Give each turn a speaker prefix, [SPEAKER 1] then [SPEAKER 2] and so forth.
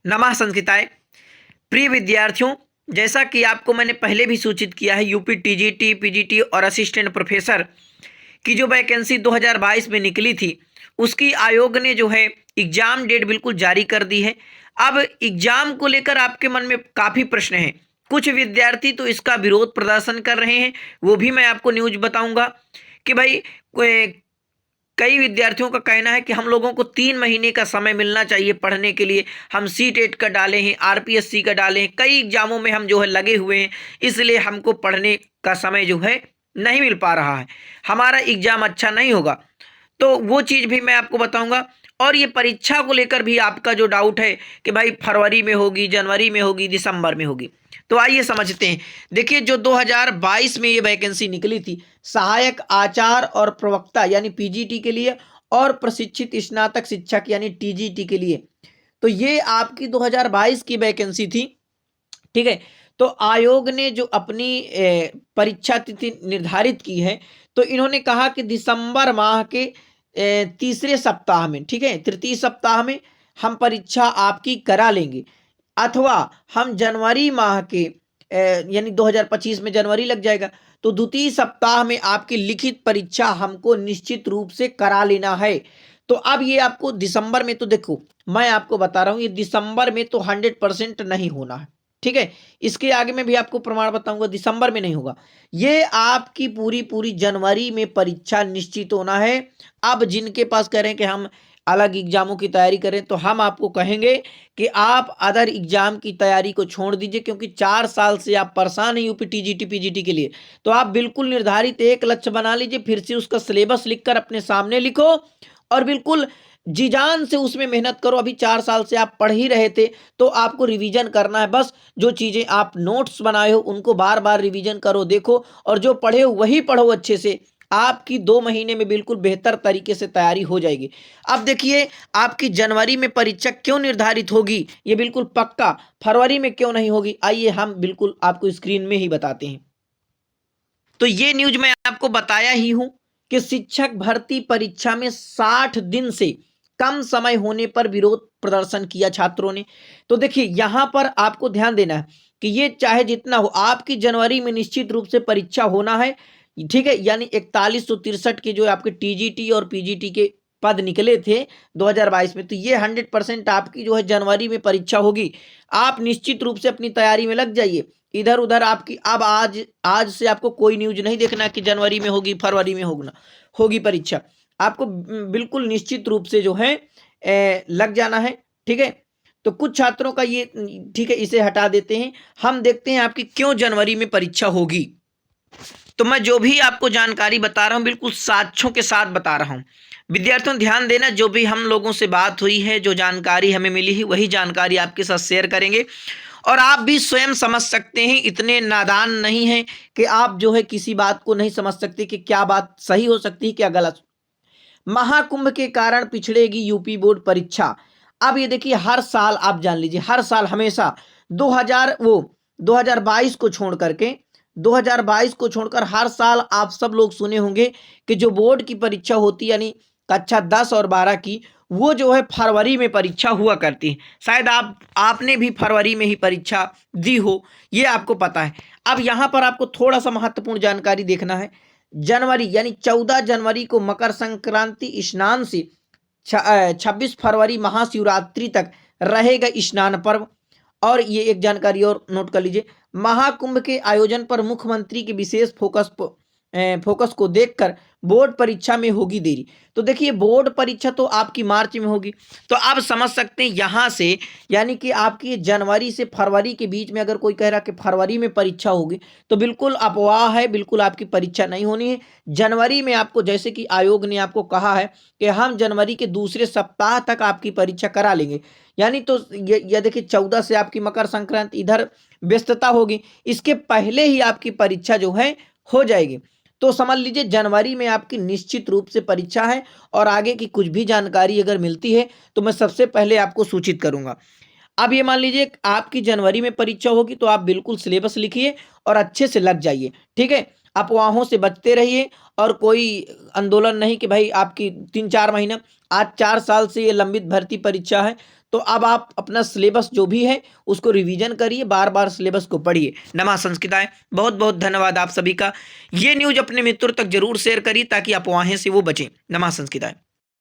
[SPEAKER 1] नमः संस्कृताय। प्रिय विद्यार्थियों, जैसा कि आपको मैंने पहले भी सूचित किया है, यूपी टीजीटी, पीजीटी और असिस्टेंट प्रोफेसर की जो वैकेंसी 2022 में निकली थी, उसकी आयोग ने जो है एग्जाम डेट बिल्कुल जारी कर दी है। अब एग्जाम को लेकर आपके मन में काफ़ी प्रश्न हैं। कुछ विद्यार्थी तो इसका विरोध प्रदर्शन कर रहे हैं, वो भी मैं आपको न्यूज बताऊंगा कि भाई कई विद्यार्थियों का कहना है कि हम लोगों को 3 महीने का समय मिलना चाहिए पढ़ने के लिए। हम सी टेट का डाले हैं, आरपीएससी का डाले हैं, कई एग्जामों में हम जो है लगे हुए हैं, इसलिए हमको पढ़ने का समय जो है नहीं मिल पा रहा है, हमारा एग्जाम अच्छा नहीं होगा। तो वो चीज़ भी मैं आपको बताऊंगा। और ये परीक्षा को लेकर भी आपका जो डाउट है कि भाई फरवरी में होगी, जनवरी में होगी, दिसंबर में होगी, तो आइए समझते हैं। देखिए, जो 2022 में ये वैकेंसी निकली थी, सहायक आचार और प्रवक्ता यानी पीजीटी के लिए और प्रशिक्षित स्नातक शिक्षक यानी टीजीटी के लिए, तो ये आपकी 2022 की वैकेंसी थी। ठीक है। तो आयोग ने जो अपनी परीक्षा तिथि निर्धारित की है, तो इन्होंने कहा कि दिसंबर माह के तीसरे सप्ताह में, ठीक है, तृतीय सप्ताह में हम परीक्षा आपकी करा लेंगे, अथवा हम जनवरी माह के यानी 2025 में जनवरी लग जाएगा, तो द्वितीय सप्ताह में आपकी लिखित परीक्षा हमको निश्चित रूप से करा लेना है। तो अब ये आपको दिसंबर में, तो देखो मैं आपको बता रहा हूं, ये दिसंबर में तो 100% नहीं होना है। ठीक है, इसके आगे मैं भी आपको प्रमाण बताऊंगा, दिसंबर में नहीं होगा। ये आपकी पूरी पूरी जनवरी में परीक्षा निश्चित होना है। अब जिनके पास कह रहे हैं कि हम अलग एग्जामों की तैयारी करें, तो हम आपको कहेंगे कि आप अदर एग्जाम की तैयारी को छोड़ दीजिए, क्योंकि 4 साल से आप परेशान हैं यूपी टीजीटी पीजीटी के लिए। तो आप बिल्कुल निर्धारित एक लक्ष्य बना लीजिए, फिर से उसका सिलेबस लिखकर अपने सामने लिखो और बिल्कुल जी जान से उसमें मेहनत करो। अभी 4 साल से आप पढ़ ही रहे थे, तो आपको रिवीजन करना है। बस जो चीजें आप नोट्स बनाए हो उनको बार बार रिवीजन करो, देखो, और जो पढ़े हो वही पढ़ो अच्छे से। आपकी 2 महीने में बिल्कुल बेहतर तरीके से तैयारी हो जाएगी। अब देखिए, आपकी जनवरी में परीक्षा क्यों निर्धारित होगी, ये बिल्कुल पक्का। फरवरी में क्यों नहीं होगी, आइए हम बिल्कुल आपको स्क्रीन में ही बताते हैं। तो ये न्यूज मैं आपको बताया ही हूं कि शिक्षक भर्ती परीक्षा में 60 दिन से कम समय होने पर विरोध प्रदर्शन किया छात्रों ने। तो देखिए, यहां पर आपको ध्यान देना है कि ये चाहे जितना हो, आपकी जनवरी में निश्चित रूप से परीक्षा होना है। ठीक है, यानी 4163 के जो आपके टीजीटी और पीजीटी के पद निकले थे 2022 में, तो ये 100% आपकी जो है जनवरी में परीक्षा होगी। आप निश्चित रूप से अपनी तैयारी में लग जाइए। इधर उधर आपकी अब आज से आपको कोई न्यूज नहीं देखना कि जनवरी में होगी, फरवरी में होगी परीक्षा। आपको बिल्कुल निश्चित रूप से जो है लग जाना है। ठीक है, तो कुछ छात्रों का ये, ठीक है, इसे हटा देते हैं। हम देखते हैं आपकी क्यों जनवरी में परीक्षा होगी। तो मैं जो भी आपको जानकारी बता रहा हूं, बिल्कुल साक्ष्यों के साथ बता रहा हूं। विद्यार्थियों ध्यान देना, जो भी हम लोगों से बात हुई है, जो जानकारी हमें मिली है, वही जानकारी आपके साथ शेयर करेंगे। और आप भी स्वयं समझ सकते हैं, इतने नादान नहीं हैं कि आप जो है किसी बात को नहीं समझ सकते कि क्या बात सही हो सकती है, क्या गलत। महाकुंभ के कारण पिछड़ेगी यूपी बोर्ड परीक्षा। अब ये देखिए, हर साल आप जान लीजिए, हर साल हमेशा 2022 को छोड़ करके 2022 को छोड़कर हर साल आप सब लोग सुने होंगे कि जो बोर्ड की परीक्षा होती है, यानी कक्षा 10 और 12 की, वो जो है फरवरी में परीक्षा हुआ करती है। शायद आपने भी फरवरी में ही परीक्षा दी हो, ये आपको पता है। अब यहाँ पर आपको थोड़ा सा महत्वपूर्ण जानकारी देखना है। जनवरी यानी 14 जनवरी को मकर संक्रांति स्नान से 26 फरवरी महाशिवरात्रि तक रहेगा स्नान पर्व। और ये एक जानकारी और नोट कर लीजिए, महाकुंभ के आयोजन पर मुख्यमंत्री के विशेष फोकस को देखकर बोर्ड परीक्षा में होगी देरी। तो देखिए, बोर्ड परीक्षा तो आपकी मार्च में होगी, तो आप समझ सकते हैं यहां से, यानी कि आपकी जनवरी से फरवरी के बीच में अगर कोई कह रहा कि फरवरी में परीक्षा होगी, तो बिल्कुल अफवाह है, बिल्कुल आपकी परीक्षा नहीं होनी है। जनवरी में आपको, जैसे कि आयोग ने आपको कहा है कि हम जनवरी के दूसरे सप्ताह तक आपकी परीक्षा करा लेंगे। यानी तो ये देखिए, 14 से आपकी मकर संक्रांति, इधर व्यस्तता होगी, इसके पहले ही आपकी परीक्षा जो है हो जाएगी। तो समझ लीजिए, जनवरी में आपकी निश्चित रूप से परीक्षा है। और आगे की कुछ भी जानकारी अगर मिलती है तो मैं सबसे पहले आपको सूचित करूंगा। अब ये मान लीजिए आपकी जनवरी में परीक्षा होगी, तो आप बिल्कुल सिलेबस लिखिए और अच्छे से लग जाइए। ठीक है, अफवाहों से बचते रहिए और कोई आंदोलन नहीं कि भाई आपकी 3-4 महीना, आज 4 साल से ये लंबित भर्ती परीक्षा है, तो अब आप अपना सिलेबस जो भी है उसको रिवीजन करिए, बार बार सिलेबस को पढ़िए। नमः संस्कृताय। बहुत बहुत धन्यवाद आप सभी का। ये न्यूज अपने मित्रों तक जरूर शेयर करिए ताकि अफवाहें से वो बचें। नमः संस्कृताय।